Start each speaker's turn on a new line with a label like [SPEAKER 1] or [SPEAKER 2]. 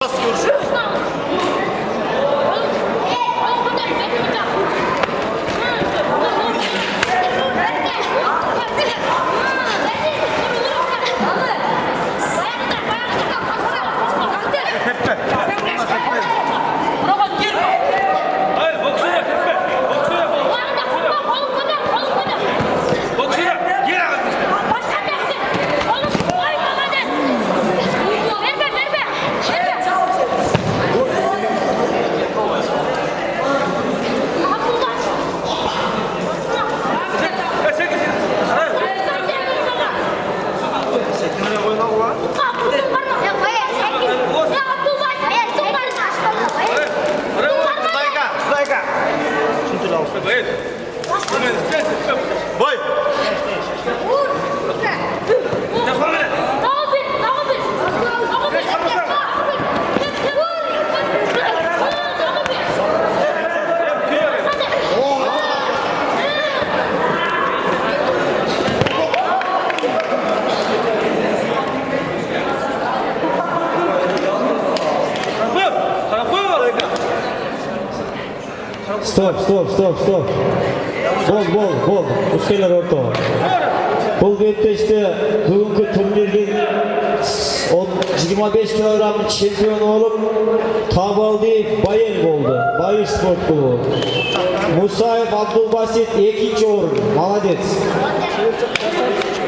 [SPEAKER 1] Nasıl görüşürüz? Boy.
[SPEAKER 2] Stop. Bol. Müşteriler ortağı. Bu bette bugünkü turnirde 25 kilogram şampiyon olup Tabaldi Bayern oldu. Bayern Sport Klubu. Musayev Abdülbasit 2. orun. Maladet.